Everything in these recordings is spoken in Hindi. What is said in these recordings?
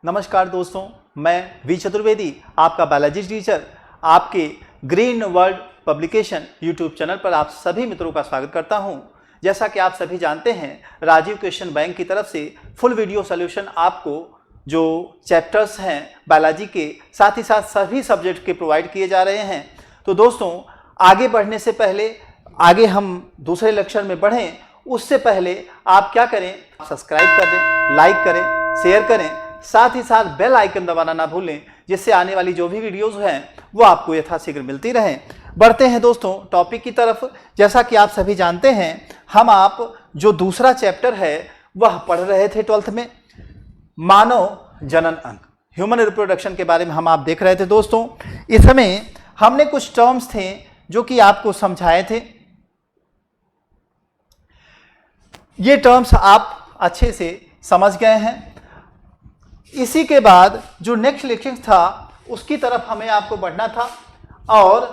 नमस्कार दोस्तों, मैं वी चतुर्वेदी आपका बायोलॉजी टीचर आपके green world publication YouTube channel पर आप सभी मित्रों का स्वागत करता हूं। जैसा कि आप सभी जानते हैं, राजीव क्वेश्चन बैंक की तरफ से फुल वीडियो सॉल्यूशन आपको जो चैप्टर्स हैं बायोलॉजी के साथ ही साथ सभी सब्जेक्ट के प्रोवाइड किए जा रहे हैं। तो दोस्तों, आगे बढ़ने से पहले आगे हम दूसरे लेक्चर में बढ़ें उससे पहले आप क्या करें, सब्सक्राइब कर दें, लाइक करें, शेयर करें, साथ ही साथ बेल आइकन दबाना ना भूलें, जिससे आने वाली जो भी वीडियोस हैं वो आपको यथाशीघ्र मिलती रहें। बढ़ते हैं दोस्तों टॉपिक की तरफ। जैसा कि आप सभी जानते हैं, हम आप जो दूसरा चैप्टर है वह पढ़ रहे थे 12th में, मानव जनन अंग, ह्यूमन रिप्रोडक्शन के बारे में हम आप देख रहे थे। दोस्तों, इस समय हमने कुछ टर्म्स थे जो कि आपको समझाए थे। ये टर्म्स आप अच्छे से समझ गए हैं। इसी के बाद जो नेक्स्ट लेक्चर था उसकी तरफ हमें आपको बढ़ना था और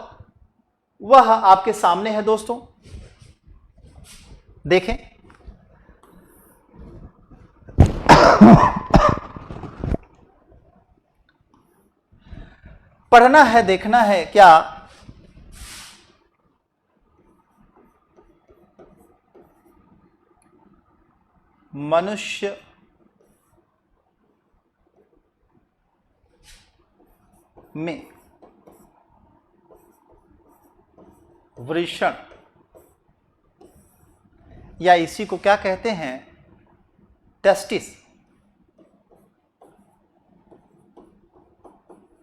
वह आपके सामने है दोस्तों, देखें। पढ़ना है, देखना है क्या मनुष्य में वृषण या इसी को क्या कहते हैं, टेस्टिस,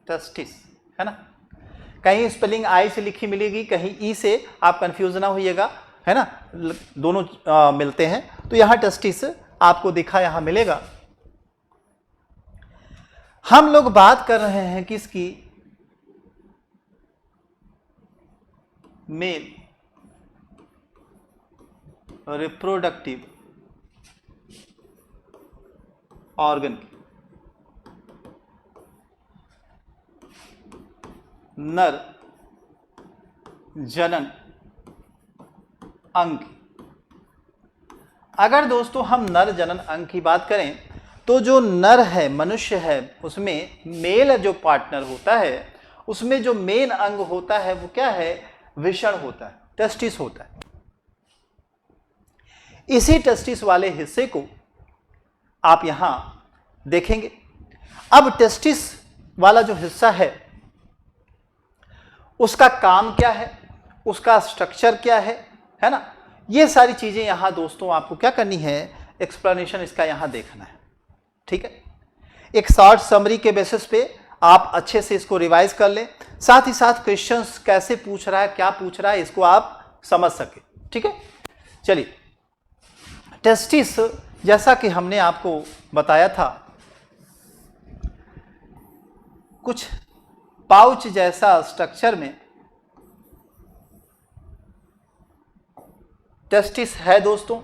टेस्टिस है ना। कहीं स्पेलिंग आई से लिखी मिलेगी, कहीं ई से, आप कंफ्यूज ना होइएगा, है ना। दोनों मिलते हैं। तो यहां टेस्टिस आपको दिखा यहां मिलेगा। हम लोग बात कर रहे हैं किसकी, मेल रिप्रोडक्टिव ऑर्गन की, नर जनन अंग की। अगर दोस्तों हम नर जनन अंग की बात करें तो जो नर है, मनुष्य है, उसमें मेल जो पार्टनर होता है, उसमें जो मेन अंग होता है वो क्या है, वृषण होता है, टेस्टिस होता है। इसी टेस्टिस वाले हिस्से को आप यहां देखेंगे। अब टेस्टिस वाला जो हिस्सा है उसका काम क्या है, उसका स्ट्रक्चर क्या है ना। ये सारी चीजें यहां दोस्तों आपको क्या करनी है, एक्सप्लेनेशन इसका यहां देखना है, ठीक है। एक शॉर्ट समरी के बेसिस पे आप अच्छे से इसको रिवाइज कर लें, साथ ही साथ क्वेश्चंस कैसे पूछ रहा है, क्या पूछ रहा है, इसको आप समझ सके, ठीक है। चलिए, टेस्टिस जैसा कि हमने आपको बताया था, कुछ पाउच जैसा स्ट्रक्चर में टेस्टिस है दोस्तों।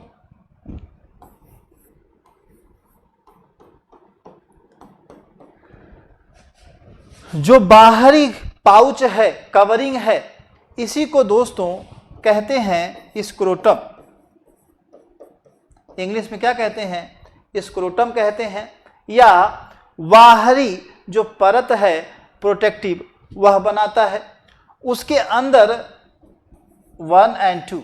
जो बाहरी पाउच है, कवरिंग है, इसी को दोस्तों कहते हैं स्क्रोटम। इंग्लिश में क्या कहते हैं, स्क्रोटम कहते हैं। या बाहरी जो परत है प्रोटेक्टिव, वह बनाता है। उसके अंदर 1 और 2,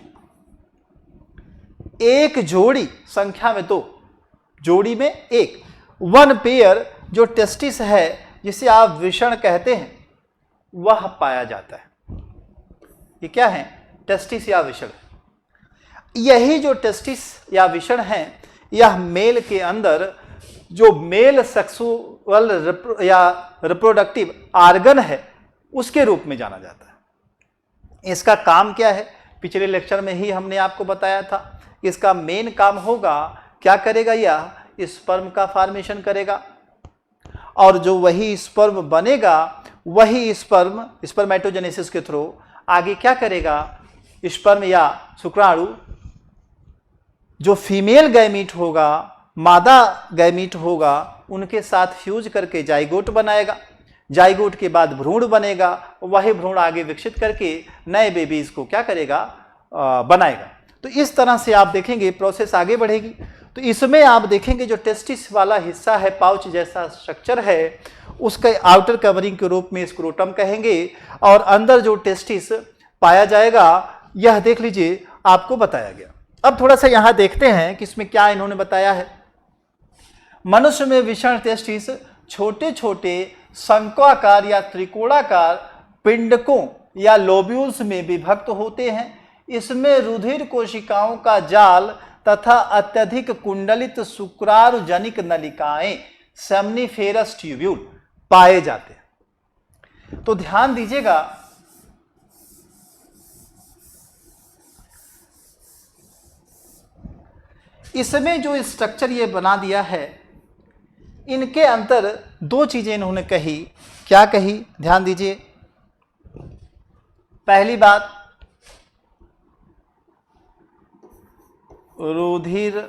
एक जोड़ी, संख्या में 2, जोड़ी में एक, 1 पेयर जो टेस्टिस है, जिसे आप वृषण कहते हैं, वह पाया जाता है। ये क्या है, टेस्टिस या वृषण। यही जो टेस्टिस या वृषण है, यह मेल के अंदर जो मेल सेक्सुअल या रिप्रोडक्टिव ऑर्गन है, उसके रूप में जाना जाता है। इसका काम क्या है, पिछले लेक्चर में ही हमने आपको बताया था। इसका मेन काम होगा, क्या करेगा, यह स्पर्म का फॉर्मेशन करेगा, और जो वही स्पर्म बनेगा, वही स्पर्म स्पर्मेटोजेनेसिस के थ्रू आगे क्या करेगा, स्पर्म या शुक्राणु जो फीमेल गैमीट होगा, मादा गैमीट होगा, उनके साथ फ्यूज करके जाइगोट बनाएगा। जाइगोट के बाद भ्रूण बनेगा, वही भ्रूण आगे विकसित करके नए बेबीज को क्या करेगा, बनाएगा। तो इस तरह से आप देखेंगे प्रोसेस आगे बढ़ेगी। तो इसमें आप देखेंगे जो टेस्टिस वाला हिस्सा है, पाउच जैसा स्ट्रक्चर है, उसके आउटर कवरिंग के रूप में स्क्रोटम कहेंगे, और अंदर जो टेस्टिस पाया जाएगा यह देख लीजिए आपको बताया गया। अब थोड़ा सा यहां देखते हैं कि इसमें क्या इन्होंने बताया है। मनुष्य में विषण टेस्टिस छोटे छोटे शंक्वाकार या त्रिकोणाकार पिंडकों या लोब्यूल्स में विभक्त होते हैं। इसमें रुधिर कोशिकाओं का जाल तथा अत्यधिक कुंडलित शुक्राणुजनिक नलिकाएं सेमनीफेरस ट्यूब्यूल पाए जाते हैं। तो ध्यान दीजिएगा, इसमें जो स्ट्रक्चर ये बना दिया है, इनके अंदर दो चीजें इन्होंने कही। क्या कही, ध्यान दीजिए। पहली बात, रुधिर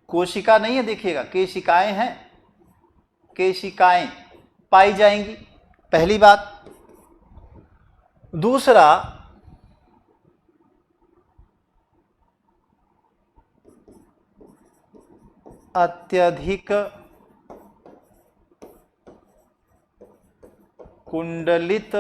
कोशिका नहीं है, देखिएगा केशिकाएं हैं, केशिकाएं पाई जाएंगी, पहली बात। दूसरा, अत्यधिक कुंडलित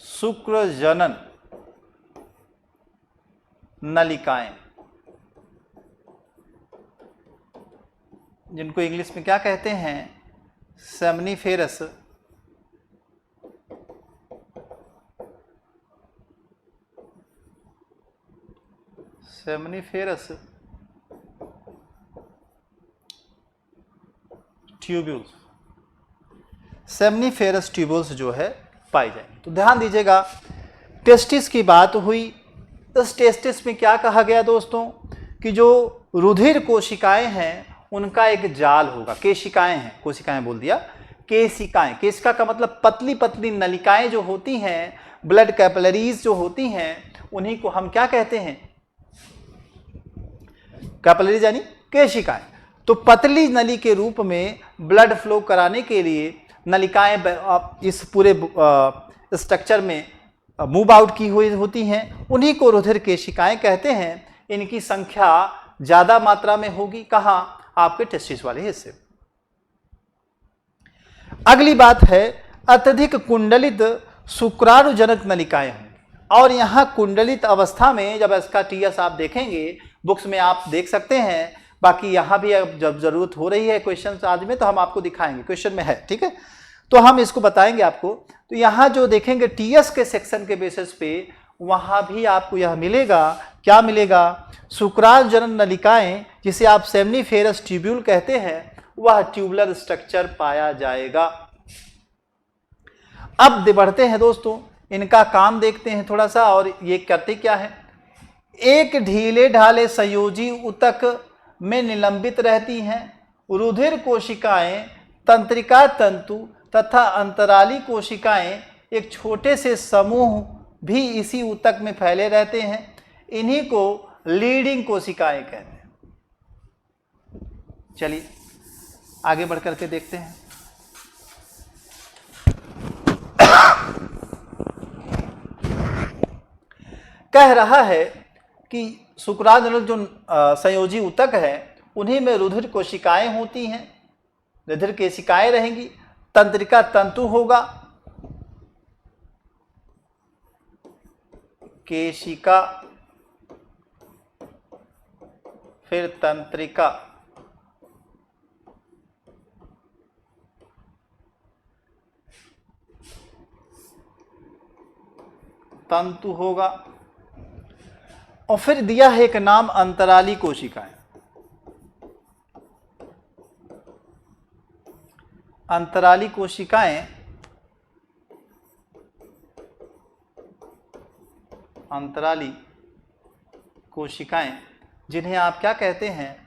शुक्र जनन नलिकाएं, जिनको इंग्लिश में क्या कहते हैं, seminiferous seminiferous tubules, seminiferous tubules जो है पाई जाएंगे। तो ध्यान दीजिएगा, टेस्टिस की बात हुई। इस टेस्टिस में क्या कहा गया दोस्तों, कि जो रुधिर कोशिकाएं हैं उनका एक जाल होगा। केशिकाएं हैं, कोशिकाएं बोल दिया, केशिकाएं। केशिका का मतलब पतली पतली नलिकाएं जो होती हैं, ब्लड कैपिलरीज जो होती हैं, उन्हीं को हम क्या कहते हैं, कैपिलरीज यानी केशिकाएं। तो पतली नली के रूप में ब्लड फ्लो कराने के लिए नलिकाएं इस पूरे स्ट्रक्चर में मूव आउट की हुई होती हैं, उन्हीं को रुधिर केशिकाएं कहते हैं। इनकी संख्या ज्यादा मात्रा में होगी, कहाँ, आपके टेस्टिस वाले हिस्से। अगली बात है, अत्यधिक कुंडलित शुक्राणुजनक नलिकाएं होंगी। और यहां कुंडलित अवस्था में, जब इसका टीएस आप देखेंगे बुक्स में आप देख सकते हैं, बाकी यहां भी जब जरूरत हो रही है क्वेश्चन आज में तो हम आपको दिखाएंगे, क्वेश्चन में है, ठीक है, तो हम इसको बताएंगे आपको। तो यहां जो देखेंगे टीएस के सेक्शन के बेसिस पे, वहां भी आपको यह मिलेगा, क्या मिलेगा, शुक्राणुजनन नलिकाएं, जिसे आप सेमनीफेरस ट्यूब्यूल कहते हैं, वह ट्यूबुलर स्ट्रक्चर पाया जाएगा। अब बढ़ते हैं दोस्तों, इनका काम देखते हैं थोड़ा सा, और ये करते क्या है। एक ढीले ढाले संयोजी ऊतक में निलंबित रहती हैं। रुधिर कोशिकाएं, तंत्रिका तंतु तथा अंतराली कोशिकाएं एक छोटे से समूह भी इसी ऊतक में फैले रहते हैं। इन्हीं को लीडिंग कोशिकाएं कहते हैं। चलिए आगे बढ़ करके देखते हैं। कह रहा है कि शुक्राणुजनक जो संयोजी ऊतक है, उन्हीं में रुधिर कोशिकाएं होती हैं, रुधिर केशिकाएं रहेंगी, तंत्रिका तंतु होगा, केशिका फिर तंत्रिका, तंतु होगा, और फिर दिया है एक नाम अंतराली कोशिकाएं। अंतराली कोशिकाएं, अंतराली कोशिकाएं जिन्हें आप क्या कहते हैं,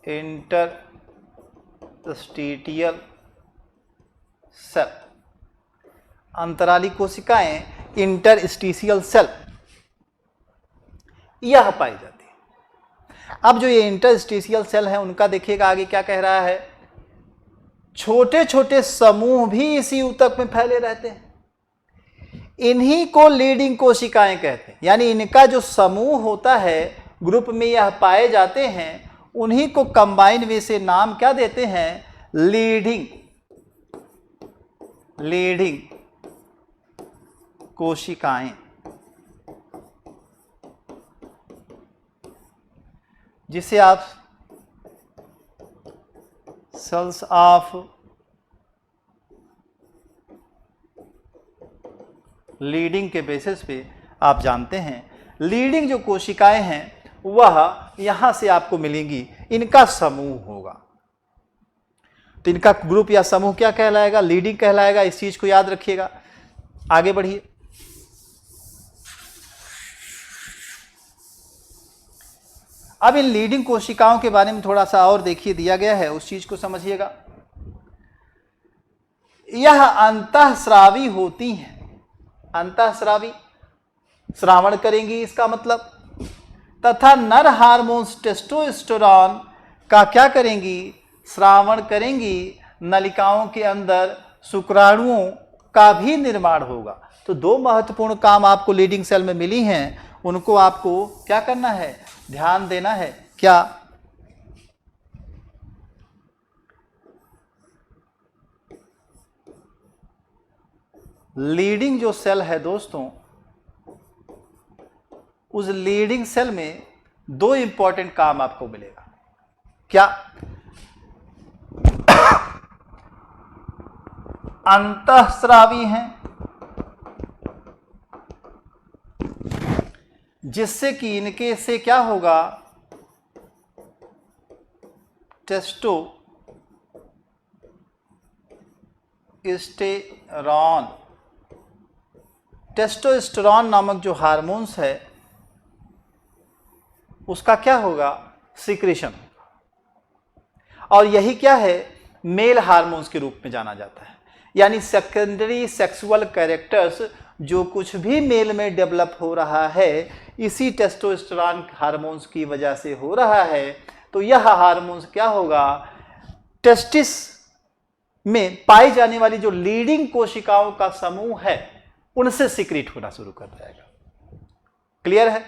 इंटरस्टिशियल सेल। अंतराली कोशिकाएं, इंटरस्टिशियल सेल, यह पाई जाती है। अब जो ये इंटरस्टिशियल सेल है उनका देखिएगा आगे क्या कह रहा है, छोटे छोटे समूह भी इसी ऊतक में फैले रहते हैं, इन्हीं को लीडिंग कोशिकाएं कहते हैं। यानी इनका जो समूह होता है, ग्रुप में यह पाए जाते हैं, उन्हीं को कंबाइन वे से नाम क्या देते हैं, लीडिंग कोशिकाएं, जिसे आप सेल्स ऑफ लीडिंग के बेसिस पे आप जानते हैं। लीडिंग जो कोशिकाएं हैं वह यहां से आपको मिलेंगी, इनका समूह होगा। तो इनका ग्रुप या समूह क्या कहलाएगा, लीडिंग कहलाएगा। इस चीज को याद रखिएगा। आगे बढ़िए। अब इन लीडिंग कोशिकाओं के बारे में थोड़ा सा और देखिए, दिया गया है, उस चीज को समझिएगा। यह अंतःस्रावी होती हैं, अंतःस्रावी, श्रावण करेंगी इसका मतलब, तथा नर हार्मोन्स टेस्टोस्टेरोन का क्या करेंगी, श्रावण करेंगी। नलिकाओं के अंदर शुक्राणुओं का भी निर्माण होगा। तो दो महत्वपूर्ण काम आपको लीडिंग सेल में मिली हैं, उनको आपको क्या करना है, ध्यान देना है। क्या, लीडिंग जो सेल है दोस्तों, उस लीडिंग सेल में दो इंपॉर्टेंट काम आपको मिलेगा। क्या, अंतःस्रावी हैं, जिससे कि इनके से क्या होगा, टेस्टोस्टेरोन नामक जो हार्मोन्स है उसका क्या होगा, सिक्रेशन होगा। और यही क्या है, मेल हार्मोन्स के रूप में जाना जाता है। यानी सेकेंडरी सेक्सुअल कैरेक्टर्स जो कुछ भी मेल में डेवलप हो रहा है, इसी टेस्टोस्टेरोन हार्मोन्स की वजह से हो रहा है। तो यह हार्मोन्स क्या होगा, टेस्टिस में पाई जाने वाली जो लीडिंग कोशिकाओं का समूह है उनसे सिक्रीट होना शुरू कर जाएगा। क्लियर है।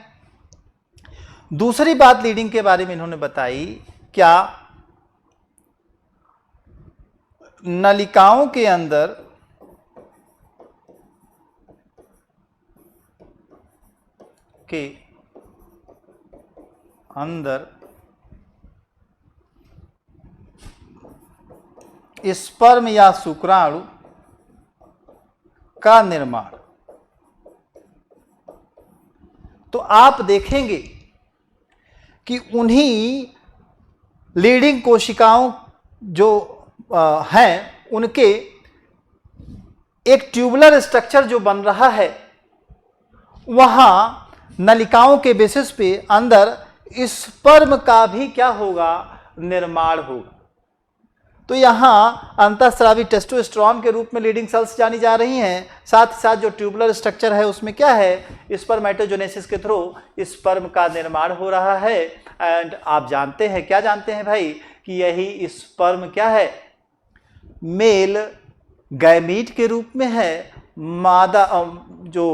दूसरी बात लीडिंग के बारे में इन्होंने बताई, क्या, नलिकाओं के अंदर स्पर्म या शुक्राणु का निर्माण। तो आप देखेंगे कि उन्हीं लीडिंग कोशिकाओं जो हैं, उनके एक ट्यूबुलर स्ट्रक्चर जो बन रहा है, वहां नलिकाओं के बेसिस पे अंदर स्पर्म का भी क्या होगा, निर्माण होगा। तो यहां अंतःस्रावी टेस्टोस्टेरोन के रूप में लीडिंग सेल्स जानी जा रही हैं। साथ ही साथ जो ट्यूबुलर स्ट्रक्चर है उसमें क्या है, स्पर्मेटोजेनेसिस के थ्रू स्पर्म का निर्माण हो रहा है। एंड आप जानते हैं, क्या जानते हैं भाई, कि यही स्पर्म क्या है, मेल गैमीट के रूप में है, मादा जो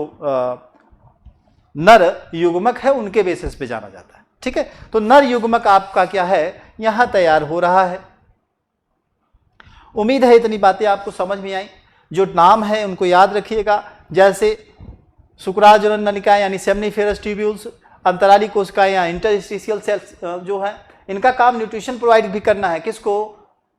नर युग्मक है उनके बेसिस पे जाना जाता है। ठीक है। तो नर युग्मक आपका क्या है, यहां तैयार हो रहा है। उम्मीद है इतनी बातें आपको समझ में आई। जो नाम है उनको याद रखिएगा, जैसे शुक्राजनन नलिकाएं यानी सेमनीफेरस ट्यूब्यूल्स, अंतराली कोशिकाएं या इंटरस्टिशियल सेल्स जो है, इनका काम न्यूट्रिशन प्रोवाइड भी करना है, किसको,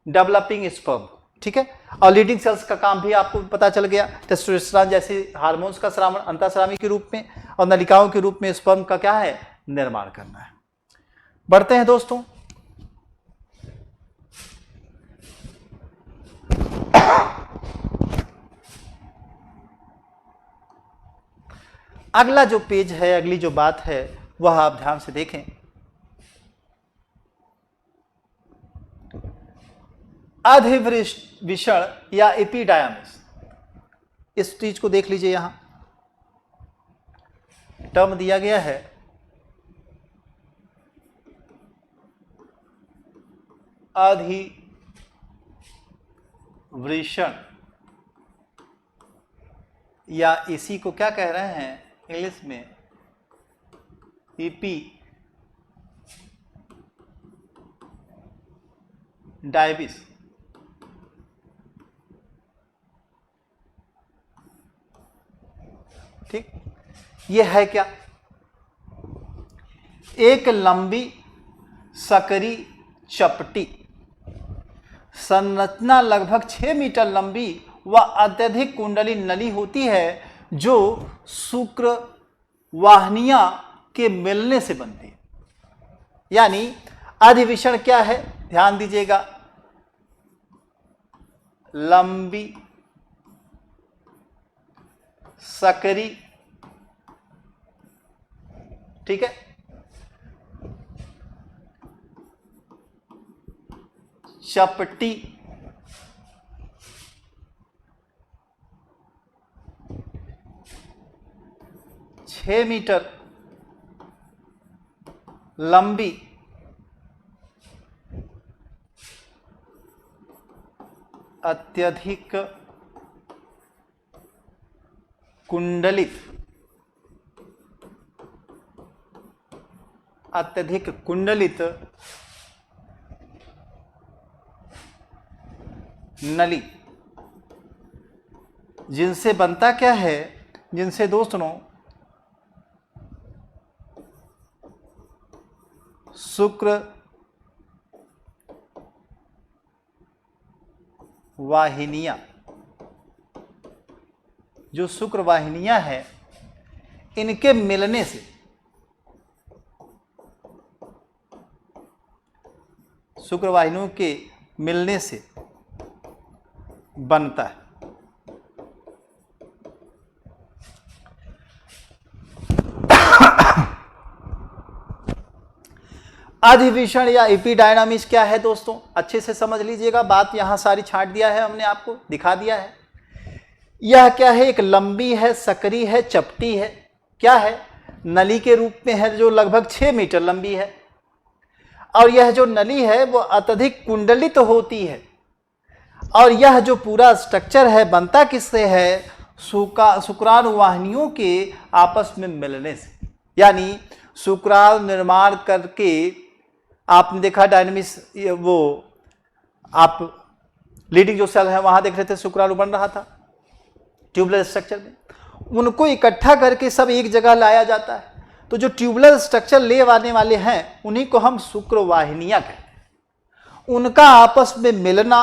डेवलपिंग स्पर्म। ठीक है। और लीडिंग सेल्स का काम भी आपको पता चल गया, टेस्टोस्टेरोन जैसे हार्मोन्स का श्रावण अंतःस्रावी के रूप में और नलिकाओं के रूप में स्पर्म का क्या है, निर्माण करना है। बढ़ते हैं दोस्तों। अगला जो पेज है, अगली जो बात है वह आप ध्यान से देखें। अधिवृषण या एपिडायमिस, इस चीज को देख लीजिए। यहां टर्म दिया गया है अधिवृषण, या इसी को क्या कह रहे हैं इंग्लिश में, एपिडायमिस। ठीक, ये है क्या, एक लंबी सकरी चपटी संरचना, लगभग 6 मीटर लंबी व अत्यधिक कुंडली नली होती है जो शुक्र वाहिनियां के मिलने से बनती है। यानी अधिविषण क्या है, ध्यान दीजिएगा, लंबी सकरी, ठीक है, चपटी, छह मीटर लंबी अत्यधिक कुंडलित, अत्यधिक कुंडलित नली, जिनसे बनता क्या है, जिनसे दोस्तों शुक्र वाहिनियां, जो शुक्र वाहिनियां हैं, इनके मिलने से शुक्र वाहिनियों के मिलने से बनता है। अधिविषण या एपिडायनामिस क्या है दोस्तों, अच्छे से समझ लीजिएगा, बात यहां सारी छांट दिया है हमने, आपको दिखा दिया है। यह क्या है, एक लंबी है, सकरी है, चपटी है, क्या है, नली के रूप में है, जो लगभग 6 मीटर लंबी है। और यह जो नली है वो अत्यधिक कुंडलित होती है। और यह जो पूरा स्ट्रक्चर है बनता किससे है, शुक्राणु वाहिनियों के आपस में मिलने से। यानी शुक्राणु निर्माण करके, आपने देखा डायनामिस, वो आप लीडिंग जो सेल है वहां देख रहे थे, शुक्राणु बन रहा था ट्यूबुलर स्ट्रक्चर में, उनको इकट्ठा करके सब एक जगह लाया जाता है। तो जो ट्यूबुलर स्ट्रक्चर ले आने वाले हैं उन्हीं को हम शुक्र वाहिनियां कहते हैं। उनका आपस में मिलना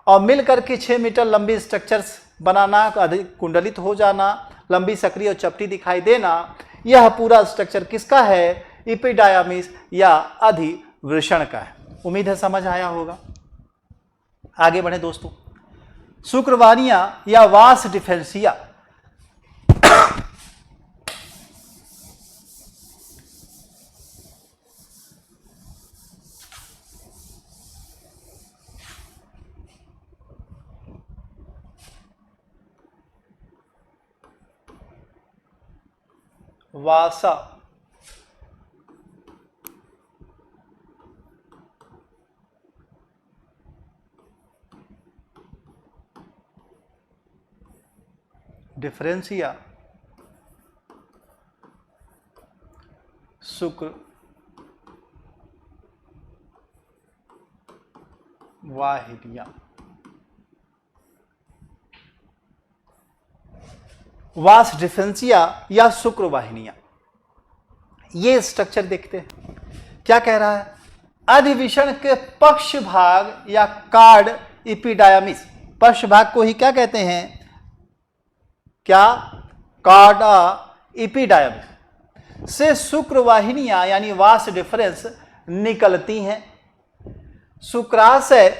और मिल करके 6 मीटर लंबी स्ट्रक्चर्स बनाना, अधिक कुंडलित हो जाना, लंबी सक्रिय और चपटी दिखाई देना, यह पूरा स्ट्रक्चर किसका है, एपिडायमिस या अधिवृषण का है। उम्मीद है समझ आया होगा। आगे बढ़े दोस्तों, शुक्रवाहिनियां या वास डिफेंसिया, वासा डिफरेंसिया शुक्र वाहिनियां, वास डिफेंसिया या शुक्र वाहिनियां, ये स्ट्रक्चर देखते हैं। क्या कह रहा है, अधिविषण के पक्ष भाग या कार्ड एपिडायमिस, पक्ष भाग को ही क्या कहते हैं, क्या, कार्डा एपिडायमिस से शुक्र वाहिनियां यानी वास डिफरेंस निकलती हैं। शुक्राशय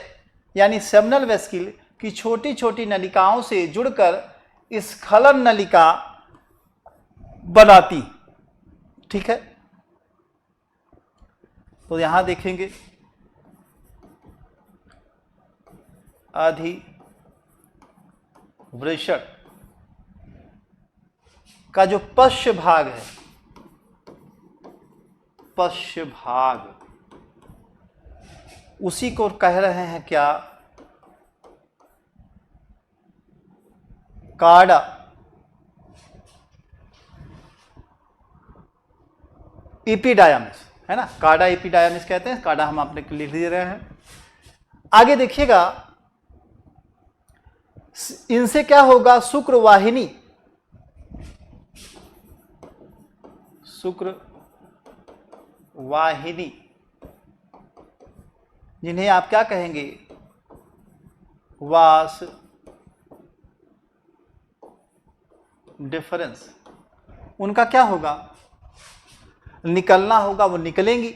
यानी सेमिनल वेस्किल की छोटी छोटी नलिकाओं से जुड़कर स्खलन नलिका बनाती, ठीक है। तो यहां देखेंगे अधिवृषण का जो पश्च भाग है, पश्च भाग उसी को कह रहे हैं क्या, कार्डा एपिडायमिस, है ना, कार्डा एपिडायमिस कहते हैं। कार्डा हम आपने लिख दे रहे हैं। आगे देखिएगा, इनसे क्या होगा, शुक्रवाहिनी, शुक्रवाहिनी, जिन्हें आप क्या कहेंगे, वास डिफरेंस, उनका क्या होगा, निकलना होगा, वो निकलेंगी।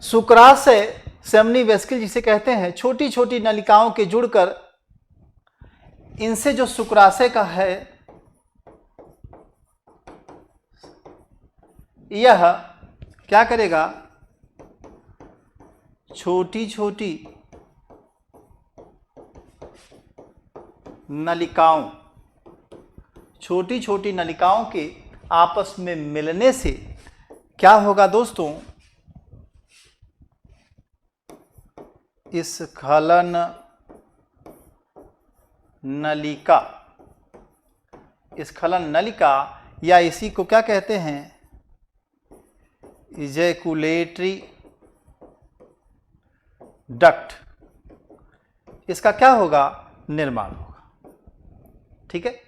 शुक्राशय सेमनी वेस्किल जिसे कहते हैं, छोटी छोटी नलिकाओं के जुड़कर इनसे जो शुक्राशय का है, यह क्या करेगा, छोटी छोटी नलिकाओं, छोटी छोटी नलिकाओं के आपस में मिलने से क्या होगा दोस्तों, स्खलन नलिका, स्खलन नलिका, या इसी को क्या कहते हैं, इजैकुलेटरी डक्ट, इसका क्या होगा, निर्माण होगा। ठीक है,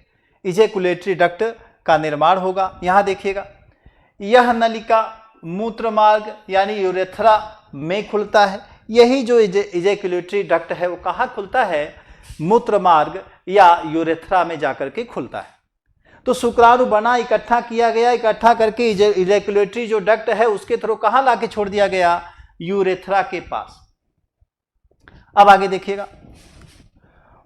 इजैकुलेटरी डक्ट का निर्माण होगा। यहां देखिएगा, यह नलिका मूत्र मार्ग यानी यूरेथ्रा में खुलता है। यही जो इजैकुलेटरी डक्ट है वो कहाँ खुलता है, मूत्र मार्ग या यूरेथ्रा में जाकर के खुलता है। तो शुक्राणु बना, इकट्ठा किया गया, इकट्ठा करके इजैकुलेटरी जो डक्ट है उसके थ्रू कहाँ लाके छोड़ दिया गया, यूरेथ्रा के पास। अब आगे देखिएगा,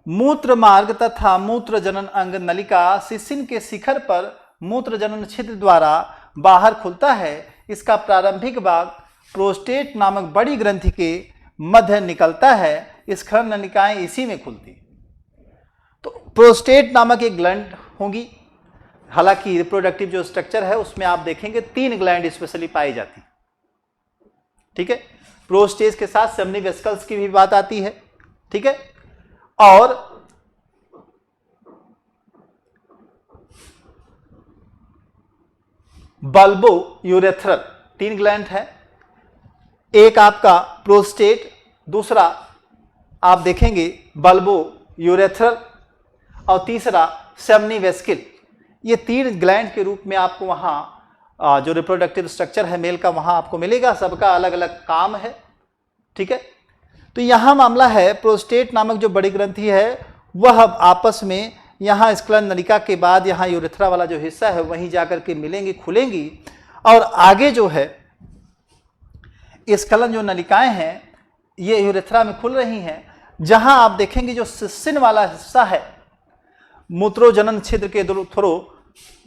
मूत्र मार्ग तथा मूत्र जनन अंग नलिका सिसिन के शिखर पर मूत्र जनन छिद्र द्वारा बाहर खुलता है। इसका प्रारंभिक भाग प्रोस्टेट नामक बड़ी ग्रंथि के मध्य निकलता है। स्खलन नलिकाएं इसी में खुलती। तो प्रोस्टेट नामक एक ग्लैंड होगी, हालांकि रिप्रोडक्टिव जो स्ट्रक्चर है उसमें आप देखेंगे 3 ग्लैंड स्पेशली पाई जाती। ठीक है, प्रोस्टेट के साथ सेमनी वेसिकल्स की भी बात आती है। ठीक है, और बल्बो यूरेथ्रल 3 ग्लैंड है। एक आपका प्रोस्टेट, दूसरा आप देखेंगे बल्बो यूरेथ्रल, और तीसरा सेमनी वेसिकल। ये 3 ग्लैंड के रूप में आपको वहां जो रिप्रोडक्टिव स्ट्रक्चर है मेल का वहां आपको मिलेगा। सबका अलग अलग काम है। ठीक है, तो यहां मामला है प्रोस्टेट नामक जो बड़ी ग्रंथि है वह आपस में यहां स्खलन नलिका के बाद यहां यूरेथ्रा वाला जो हिस्सा है वहीं जाकर के मिलेंगी, खुलेंगी, और आगे जो है स्खलन जो नलिकाएं हैं ये यूरेथ्रा में खुल रही हैं। जहां आप देखेंगे जो सिसिन वाला हिस्सा है मूत्रोजनन छिद्र के थ्रू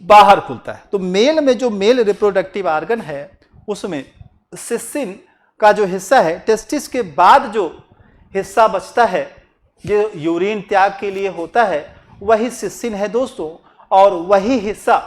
बाहर खुलता है। तो मेल में जो मेल रिप्रोडक्टिव ऑर्गन है उसमें सिसिन का जो हिस्सा है, टेस्टिस के बाद जो हिस्सा बचता है जो यूरिन त्याग के लिए होता है वही सिसिन है दोस्तों, और वही हिस्सा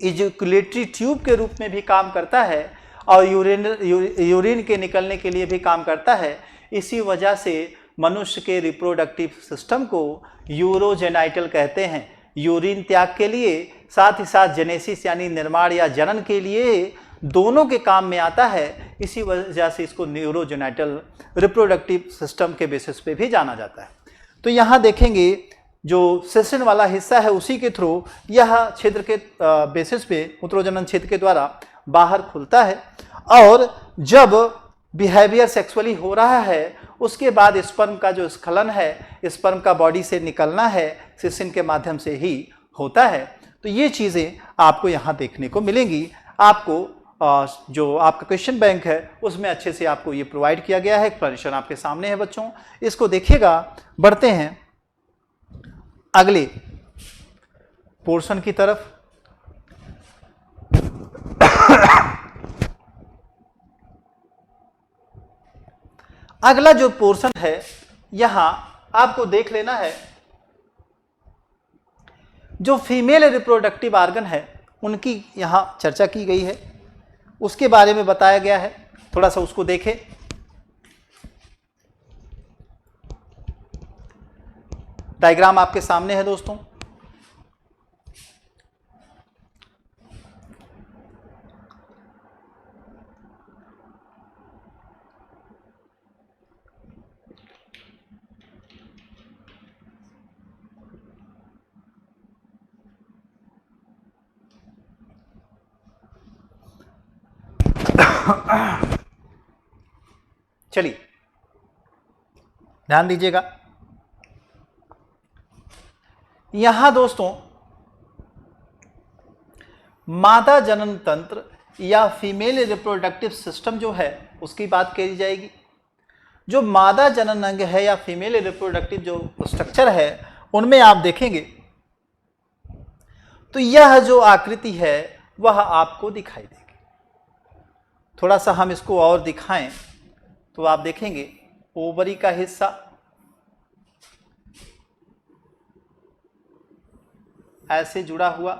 इजैकुलेटरी ट्यूब के रूप में भी काम करता है और यूरिन के निकलने के लिए भी काम करता है। इसी वजह से मनुष्य के रिप्रोडक्टिव सिस्टम को यूरोजेनाइटल कहते हैं, यूरिन त्याग के लिए, साथ ही साथ जेनेसिस यानी निर्माण या जनन के लिए दोनों के काम में आता है। इसी वजह से इसको न्यूरोजेनाइटल रिप्रोडक्टिव सिस्टम के बेसिस पे भी जाना जाता है। तो यहाँ देखेंगे जो सिसिन वाला हिस्सा है उसी के थ्रू यह छिद्र के बेसिस पे मूत्रोजनन छिद्र के द्वारा बाहर खुलता है, और जब बिहेवियर सेक्सुअली हो रहा है उसके बाद स्पर्म का जो स्खलन है, स्पर्म का बॉडी से निकलना है, सिसिन के माध्यम से ही होता है। तो ये चीज़ें आपको यहाँ देखने को मिलेंगी। आपको जो आपका क्वेश्चन बैंक है उसमें अच्छे से आपको ये प्रोवाइड किया गया है। एक्सप्लेनेशन आपके सामने है बच्चों, इसको देखिएगा। बढ़ते हैं अगले पोर्शन की तरफ। अगला जो पोर्शन है यहां आपको देख लेना है, जो फीमेल रिप्रोडक्टिव ऑर्गन है उनकी यहां चर्चा की गई है, उसके बारे में बताया गया है। थोड़ा सा उसको देखें। डायग्राम आपके सामने है दोस्तों। चलिए ध्यान दीजिएगा, यहां दोस्तों मादा जनन तंत्र या फीमेल रिप्रोडक्टिव सिस्टम जो है उसकी बात करी जाएगी। जो मादा जनन अंग है या फीमेल रिप्रोडक्टिव जो स्ट्रक्चर है उनमें आप देखेंगे तो यह जो आकृति है वह आपको दिखाई देगी। थोड़ा सा हम इसको और दिखाएं तो आप देखेंगे ओवरी का हिस्सा ऐसे जुड़ा हुआ,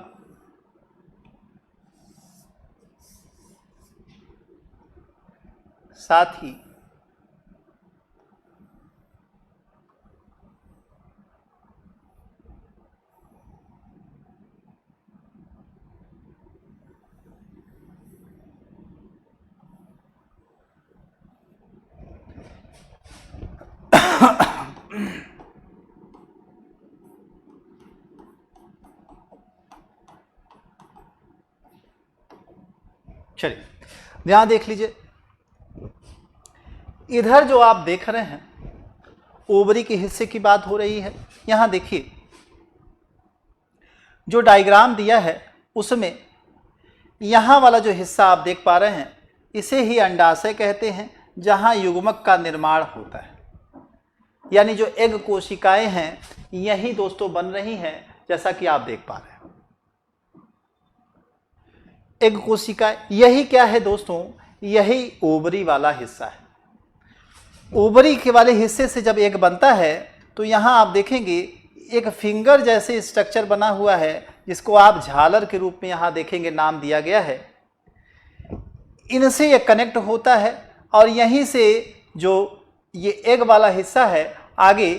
साथ ही चलिए ध्यान देख लीजिए, इधर जो आप देख रहे हैं ओवरी के हिस्से की बात हो रही है। यहां देखिए जो डायग्राम दिया है उसमें यहां वाला जो हिस्सा आप देख पा रहे हैं इसे ही अंडाशय कहते हैं, जहां युग्मक का निर्माण होता है। यानी जो एग कोशिकाएं हैं यही दोस्तों बन रही हैं, जैसा कि आप देख पा रहे हैं। एग कोशिका यही क्या है दोस्तों, यही ओवरी वाला हिस्सा है। ओवरी के वाले हिस्से से जब एग बनता है तो यहाँ आप देखेंगे एक फिंगर जैसे स्ट्रक्चर बना हुआ है, जिसको आप झालर के रूप में यहाँ देखेंगे नाम दिया गया है। इनसे ये कनेक्ट होता है और यहीं से जो ये एग वाला हिस्सा है आगे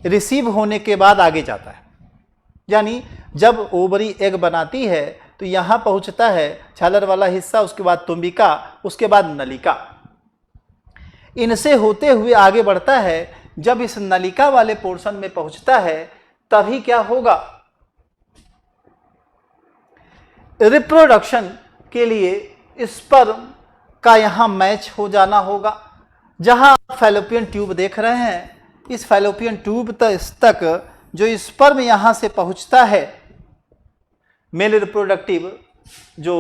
रिसीव होने के बाद आगे जाता है। यानी जब ओवरी एग बनाती है तो यहाँ पहुँचता है झालर वाला हिस्सा, उसके बाद तुम्बिका, उसके बाद नलिका। इनसे होते हुए आगे बढ़ता है। जब इस नलिका वाले पोर्शन में पहुँचता है तभी क्या होगा, रिप्रोडक्शन के लिए स्पर्म का यहाँ मैच हो जाना होगा। जहाँ आप फैलोपियन ट्यूब देख रहे हैं, इस फैलोपियन ट्यूब तक जो स्पर्म यहाँ से पहुँचता है, मेल रिप्रोडक्टिव जो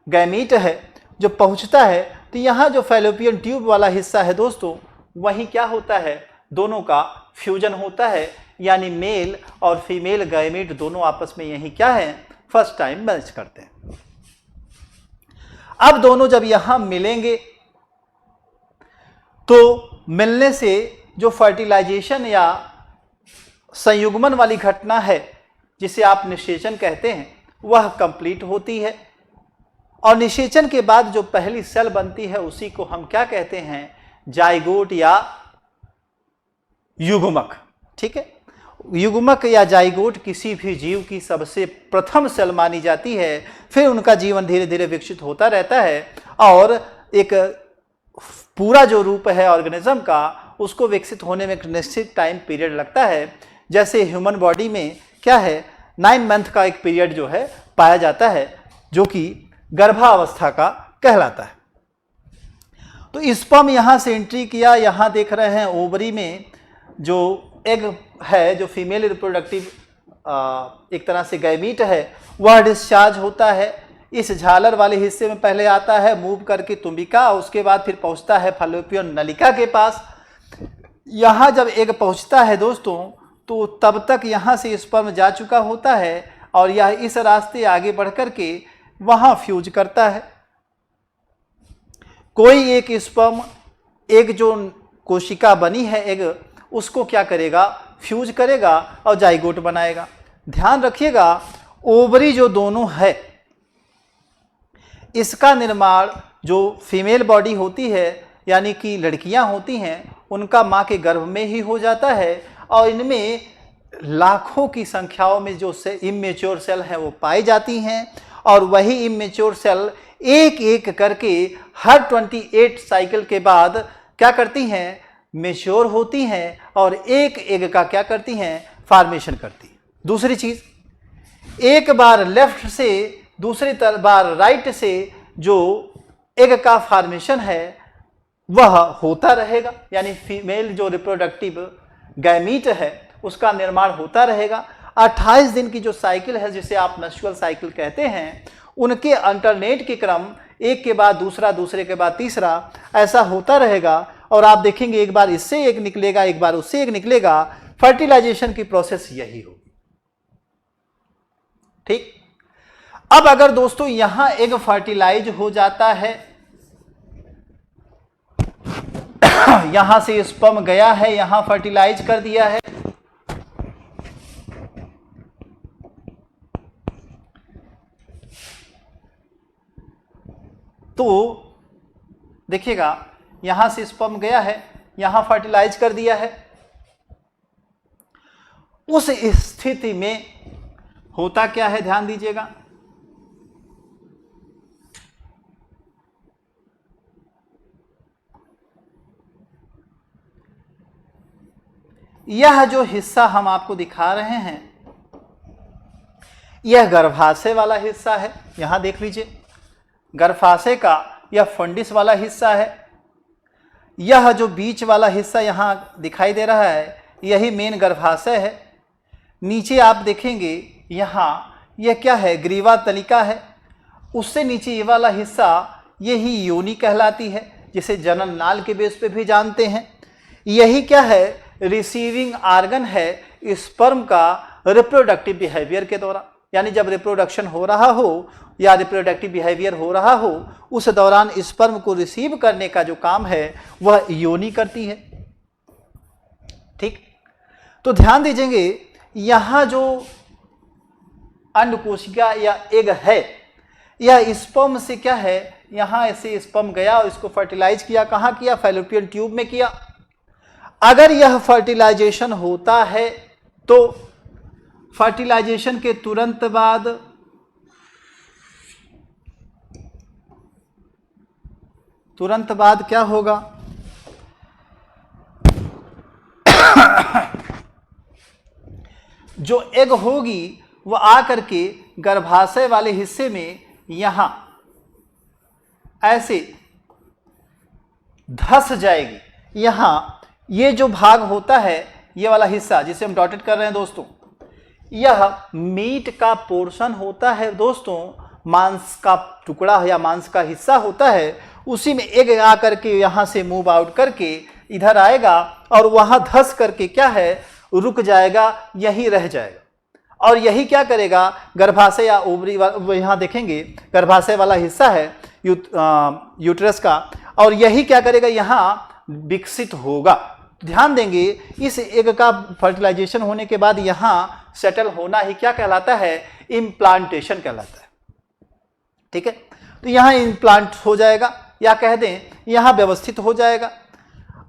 गैमीट है जो पहुँचता है, तो यहाँ जो फैलोपियन ट्यूब वाला हिस्सा है दोस्तों, वहीं क्या होता है, दोनों का फ्यूजन होता है। यानी मेल और फीमेल गैमीट दोनों आपस में यही क्या है, फर्स्ट टाइम मैच करते हैं। अब दोनों जब यहाँ मिलेंगे तो मिलने से जो फर्टिलाइजेशन या संयुग्मन वाली घटना है, जिसे आप निषेचन कहते हैं, वह कंप्लीट होती है। और निषेचन के बाद जो पहली सेल बनती है उसी को हम क्या कहते हैं, जाइगोट या युग्मक। ठीक है, युग्मक या जाइगोट किसी भी जीव की सबसे प्रथम सेल मानी जाती है। फिर उनका जीवन धीरे धीरे विकसित होता रहता है और एक पूरा जो रूप है ऑर्गेनिज्म का, उसको विकसित होने में एक निश्चित टाइम पीरियड लगता है। जैसे ह्यूमन बॉडी में क्या है, 9 मंथ का एक पीरियड जो है पाया जाता है, जो कि गर्भावस्था का कहलाता है। तो स्पर्म यहाँ से एंट्री किया, यहाँ देख रहे हैं ओवरी में जो एग है, जो फीमेल रिप्रोडक्टिव एक तरह से गैमीट है, वह डिस्चार्ज होता है। इस झालर वाले हिस्से में पहले आता है, मूव करके तुम्बिका, उसके बाद फिर पहुँचता है फैलोपियन नलिका के पास। यहाँ जब एग पहुँचता है दोस्तों, तो तब तक यहाँ से स्पर्म जा चुका होता है और यह इस रास्ते आगे बढ़ कर के वहाँ फ्यूज करता है। कोई एक स्पर्म, एक जो कोशिका बनी है एग, उसको क्या करेगा, फ्यूज करेगा और जाइगोट बनाएगा। ध्यान रखिएगा, ओवरी जो दोनों है, इसका निर्माण जो फीमेल बॉडी होती है यानी कि लड़कियां होती हैं, उनका माँ के गर्भ में ही हो जाता है और इनमें लाखों की संख्याओं में जो इमेच्योर सेल हैं वो पाई जाती हैं और वही इमेच्योर सेल एक एक करके हर 28 साइकिल के बाद क्या करती हैं, मेच्योर होती हैं और एक एक का क्या करती हैं, फॉर्मेशन करती हैं। दूसरी चीज, एक बार लेफ्ट से दूसरी बार राइट से जो एग का फॉर्मेशन है वह होता रहेगा, यानी फीमेल जो रिप्रोडक्टिव गैमीट है उसका निर्माण होता रहेगा। 28 दिन की जो साइकिल है जिसे आप मेंस्ट्रुअल साइकिल कहते हैं, उनके अल्टरनेट के क्रम एक के बाद दूसरा, दूसरे के बाद तीसरा, ऐसा होता रहेगा और आप देखेंगे एक बार इससे एक निकलेगा, एक बार उससे एक निकलेगा। फर्टिलाइजेशन की प्रोसेस यही होगी। ठीक, अब अगर दोस्तों यहां एग फर्टिलाइज हो जाता है, यहां से स्पर्म गया है, यहां फर्टिलाइज कर दिया है, तो देखिएगा यहां से स्पर्म गया है, यहां फर्टिलाइज कर दिया है। उस स्थिति में होता क्या है, ध्यान दीजिएगा, यह जो हिस्सा हम आपको दिखा रहे हैं यह गर्भाशय वाला हिस्सा है। यहां देख लीजिए, गर्भाशय का यह फंडिस वाला हिस्सा है। यह जो बीच वाला हिस्सा यहां दिखाई दे रहा है यही मेन गर्भाशय है। नीचे आप देखेंगे यहां यह क्या है, ग्रीवा तलिका है। उससे नीचे ये वाला हिस्सा यही योनि कहलाती है, जिसे जनन नाल के बेस पे भी जानते हैं। यही क्या है, रिसीविंग आर्गन है स्पर्म का रिप्रोडक्टिव बिहेवियर के दौरान, यानी जब रिप्रोडक्शन हो रहा हो या रिप्रोडक्टिव बिहेवियर हो रहा हो उस दौरान स्पर्म को रिसीव करने का जो काम है वह योनि करती है। ठीक, तो ध्यान दीजिएंगे यहां जो अंडकोशिका या एग है, यह स्पर्म से क्या है, यहां ऐसे स्पर्म गया और इसको फर्टिलाइज किया। कहां किया, फैलोपियन ट्यूब में किया। अगर यह फर्टिलाइजेशन होता है तो फर्टिलाइजेशन के तुरंत बाद क्या होगा, जो एग होगी वह आकर के गर्भाशय वाले हिस्से में यहां ऐसे धस जाएगी। यहां ये जो भाग होता है, ये वाला हिस्सा जिसे हम डॉटेड कर रहे हैं दोस्तों, यह मीट का पोर्शन होता है दोस्तों, मांस का टुकड़ा या मांस का हिस्सा होता है। उसी में एग आकर के यहां से मूव आउट करके इधर आएगा और वहां धस करके क्या है, रुक जाएगा, यही रह जाएगा। और यही क्या करेगा, गर्भाशय या ओवरी वाला, यहां देखेंगे गर्भाशय वाला हिस्सा है यूट्रस का, और यही क्या करेगा, यहां विकसित होगा। ध्यान देंगे इस एग का फर्टिलाइजेशन होने के बाद यहां सेटल होना ही क्या कहलाता है, इम्प्लांटेशन कहलाता है। ठीक है, तो यहां इम्प्लांट हो जाएगा या कह दें यहां व्यवस्थित हो जाएगा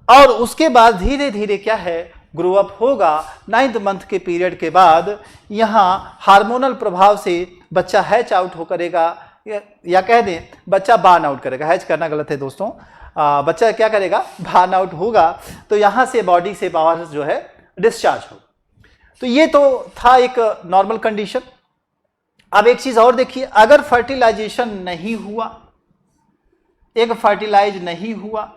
और उसके बाद धीरे धीरे क्या है, ग्रो अप होगा। 9th मंथ के पीरियड के बाद यहां हार्मोनल प्रभाव से बच्चा हैच आउट हो करेगा या कह दें बच्चा बार्न आउट करेगा। हैच करना गलत है दोस्तों, बच्चा क्या करेगा, बार्न आउट होगा, तो यहां से बॉडी से बाहर जो है डिस्चार्ज होगा। तो ये तो था एक नॉर्मल कंडीशन। अब एक चीज और देखिए, अगर फर्टिलाइजेशन नहीं हुआ, एग फर्टिलाइज नहीं हुआ,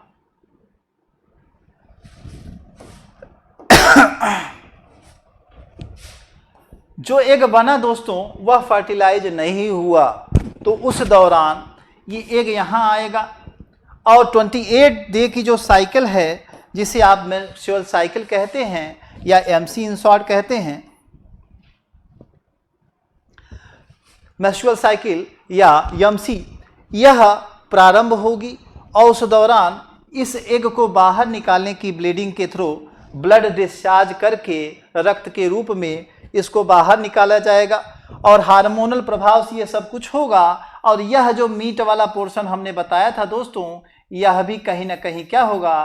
जो एग बना दोस्तों वह फर्टिलाइज नहीं हुआ, तो उस दौरान ये एग यहां आएगा और 28 डे की जो साइकिल है जिसे आप मेंस्ट्रुअल साइकिल कहते हैं या एमसी इन शॉर्ट कहते हैं, मेंस्ट्रुअल साइकिल या एमसी, यह प्रारंभ होगी और उस दौरान इस एग को बाहर निकालने की ब्लीडिंग के थ्रू ब्लड डिस्चार्ज करके रक्त के रूप में इसको बाहर निकाला जाएगा और हार्मोनल प्रभाव से ये सब कुछ होगा। और यह जो मीट वाला पोर्शन हमने बताया था दोस्तों, यह भी कहीं ना कहीं क्या होगा,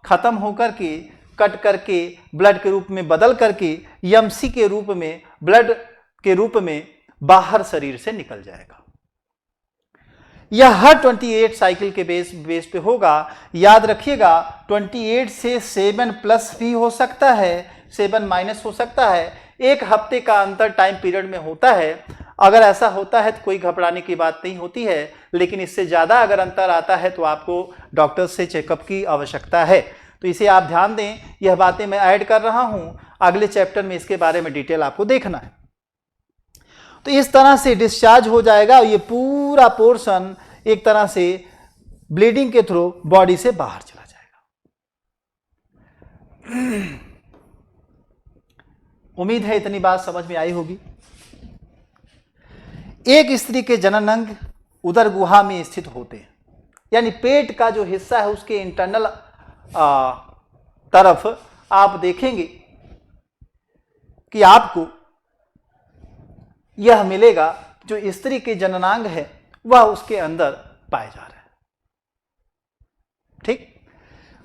खत्म होकर के, कट करके, ब्लड के रूप में बदल करके, यमसी के रूप में, ब्लड के रूप में बाहर शरीर से निकल जाएगा। यह हर 28 साइकिल के बेस पे होगा। याद रखिएगा 28 से 7 प्लस भी हो सकता है, 7 माइनस हो सकता है। एक हफ्ते का अंतर टाइम पीरियड में होता है। अगर ऐसा होता है तो कोई घबराने की बात नहीं होती है, लेकिन इससे ज़्यादा अगर अंतर आता है तो आपको डॉक्टर से चेकअप की आवश्यकता है। तो इसे आप ध्यान दें, यह बातें मैं ऐड कर रहा हूँ, अगले चैप्टर में इसके बारे में डिटेल आपको देखना है। तो इस तरह से डिस्चार्ज हो जाएगा और ये पूरा पोर्शन एक तरह से ब्लीडिंग के थ्रू बॉडी से बाहर चला जाएगा। उम्मीद है इतनी बात समझ में आई होगी। एक स्त्री के जनन अंग उदर गुहा में स्थित होते हैं, यानी पेट का जो हिस्सा है उसके इंटरनल तरफ आप देखेंगे कि आपको यह मिलेगा, जो स्त्री के जननांग है वह उसके अंदर पाए जा रहे हैं। ठीक,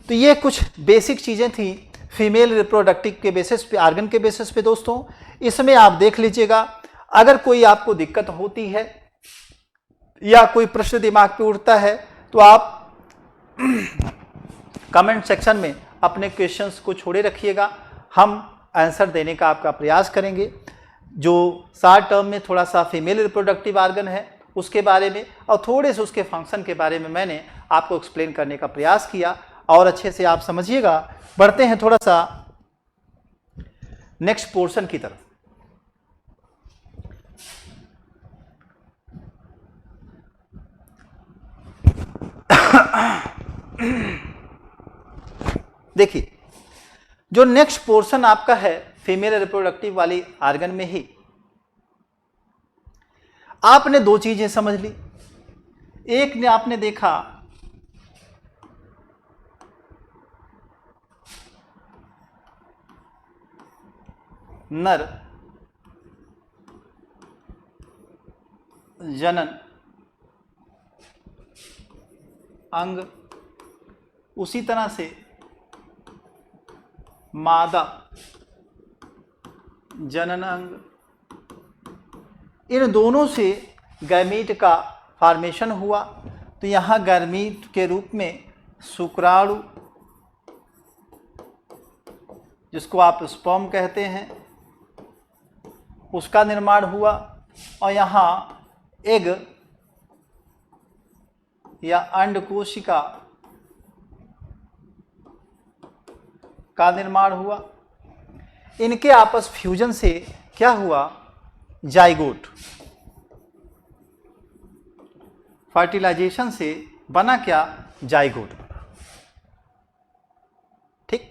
तो ये कुछ बेसिक चीजें थी फीमेल रिप्रोडक्टिव के बेसिस पे, आर्गन के बेसिस पे दोस्तों। इसमें आप देख लीजिएगा, अगर कोई आपको दिक्कत होती है या कोई प्रश्न दिमाग पे उठता है तो आप कमेंट सेक्शन में अपने क्वेश्चंस को छोड़े रखिएगा, हम आंसर देने का आपका प्रयास करेंगे। जो शॉर्ट टर्म में थोड़ा सा फीमेल रिप्रोडक्टिव आर्गन है उसके बारे में और थोड़े से उसके फंक्शन के बारे में मैंने आपको एक्सप्लेन करने का प्रयास किया, और अच्छे से आप समझिएगा। बढ़ते हैं थोड़ा सा नेक्स्ट पोर्शन की तरफ। देखिए, जो नेक्स्ट पोर्शन आपका है फीमेल रिप्रोडक्टिव वाली आर्गन में ही आपने दो चीजें समझ ली। एक ने आपने देखा नर जनन अंग, उसी तरह से मादा जनन अंग, इन दोनों से गैमीट का फॉर्मेशन हुआ। तो यहाँ गैमीट के रूप में शुक्राणु, जिसको आप स्पर्म कहते हैं, उसका निर्माण हुआ, और यहाँ एग या अंडकोशिका का निर्माण हुआ। इनके आपस फ्यूजन से क्या हुआ, जाइगोट। फर्टिलाइजेशन से बना क्या, जाइगोट बना। ठीक,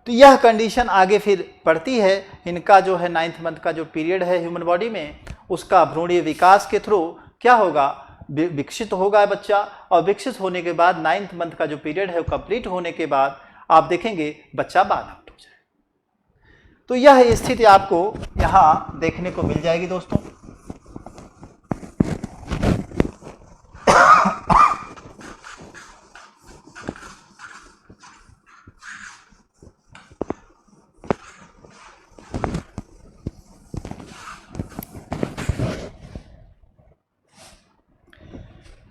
तो यह कंडीशन आगे फिर पड़ती है। इनका जो है 9th मंथ का जो पीरियड है ह्यूमन बॉडी में, उसका भ्रूणीय विकास के थ्रू क्या होगा, विकसित होगा बच्चा, और विकसित होने के बाद 9th मंथ का जो पीरियड है वो कंप्लीट होने के बाद आप देखेंगे बच्चा बाल आउट हो जाए। तो यह स्थिति आपको यहाँ देखने को मिल जाएगी दोस्तों।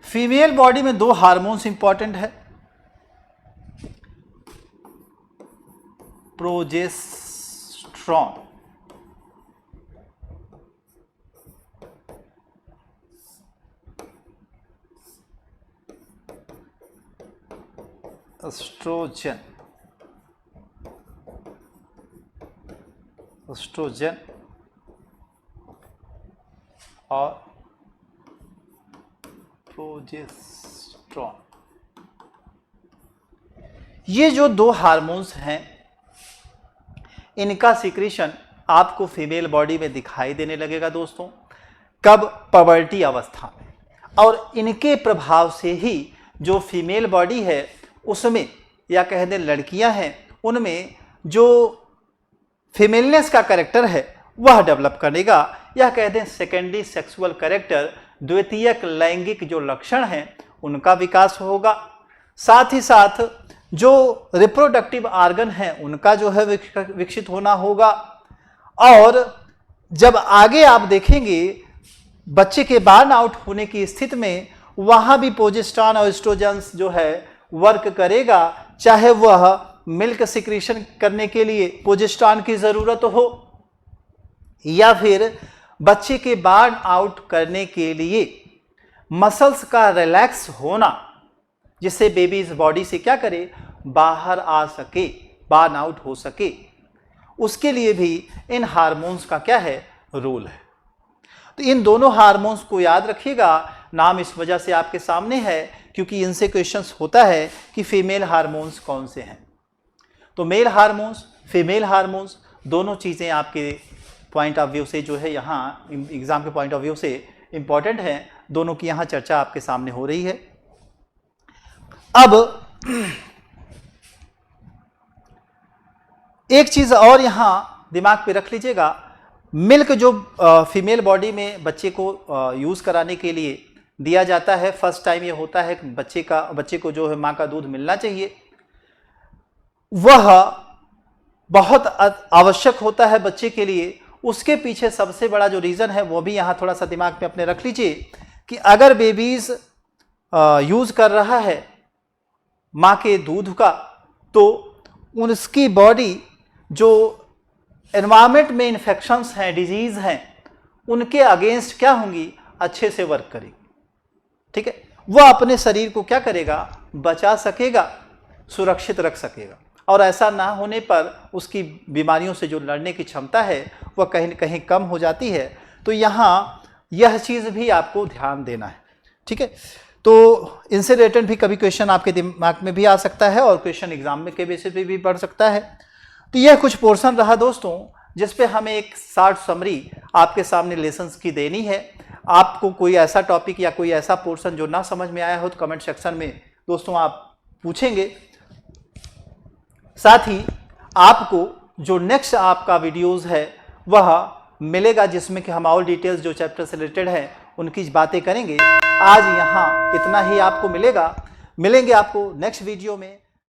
फीमेल बॉडी में दो हार्मोन्स इंपॉर्टेंट है, प्रोजेस्टेरॉन एस्ट्रोजन, और प्रोजेस्टेरॉन। ये जो दो हार्मोन्स हैं, इनका सिक्रीशन आपको फीमेल बॉडी में दिखाई देने लगेगा दोस्तों। कब, पबर्टी अवस्था में। और इनके प्रभाव से ही जो फीमेल बॉडी है उसमें, या कह दें लड़कियां हैं, उनमें जो फीमेलनेस का कैरेक्टर है वह डेवलप करेगा। यह कहते हैं सेकेंडरी सेक्सुअल कैरेक्टर, द्वितीयक लैंगिक जो लक्षण हैं उनका विकास होगा। साथ ही साथ जो रिप्रोडक्टिव आर्गन हैं उनका जो है विकसित होना होगा। और जब आगे आप देखेंगे बच्चे के बर्न आउट होने की स्थिति में वहां भी प्रोजेस्टेरॉन और एस्ट्रोजेंस जो है वर्क करेगा, चाहे वह मिल्क सिक्रीशन करने के लिए प्रोजेस्टेरॉन की जरूरत हो या फिर बच्चे के बर्न आउट करने के लिए मसल्स का रिलैक्स होना, जिससे बेबी इस बॉडी से क्या करे, बाहर आ सके, बर्न आउट हो सके, उसके लिए भी इन हार्मोन्स का क्या है, रोल है। तो इन दोनों हार्मोन्स को याद रखिएगा। नाम इस वजह से आपके सामने है क्योंकि इनसे क्वेश्चंस होता है कि फीमेल हार्मोन्स कौन से हैं। तो मेल हार्मोन्स, फीमेल हार्मोन्स दोनों चीज़ें आपके पॉइंट ऑफ व्यू से जो है यहाँ एग्जाम के पॉइंट ऑफ व्यू से इंपॉर्टेंट है। दोनों की यहाँ चर्चा आपके सामने हो रही है। अब एक चीज और यहां दिमाग पे रख लीजिएगा, मिल्क जो फीमेल बॉडी में बच्चे को यूज कराने के लिए दिया जाता है, फर्स्ट टाइम ये होता है कि बच्चे को जो है मां का दूध मिलना चाहिए, वह बहुत आवश्यक होता है बच्चे के लिए। उसके पीछे सबसे बड़ा जो रीजन है वो भी यहां थोड़ा सा दिमाग में अपने रख लीजिए कि अगर बेबीज यूज कर रहा है मां के दूध का, तो उसकी बॉडी जो एनवायरमेंट में इन्फेक्शंस हैं, डिजीज हैं, उनके अगेंस्ट क्या होंगी, अच्छे से वर्क करेगी। ठीक है, वह अपने शरीर को क्या करेगा, बचा सकेगा, सुरक्षित रख सकेगा। और ऐसा ना होने पर उसकी बीमारियों से जो लड़ने की क्षमता है वह कहीं न कहीं कम हो जाती है। तो यहाँ यह चीज़ भी आपको ध्यान देना है। ठीक है, तो इनसे रिलेटेड भी कभी क्वेश्चन आपके दिमाग में भी आ सकता है और क्वेश्चन एग्जाम में के बेसिस पे भी पढ़ सकता है। तो यह कुछ पोर्शन रहा दोस्तों, जिस पे हमें एक शॉर्ट समरी आपके सामने लेसन्स की देनी है। आपको कोई ऐसा टॉपिक या कोई ऐसा पोर्शन जो ना समझ में आया हो तो कमेंट सेक्शन में दोस्तों आप पूछेंगे। साथ ही आपको जो नेक्स्ट आपका वीडियोस है वह मिलेगा, जिसमें कि हम और डिटेल्स जो चैप्टर से रिलेटेड है उनकी बातें करेंगे। आज यहाँ इतना ही आपको मिलेंगे आपको नेक्स्ट वीडियो में।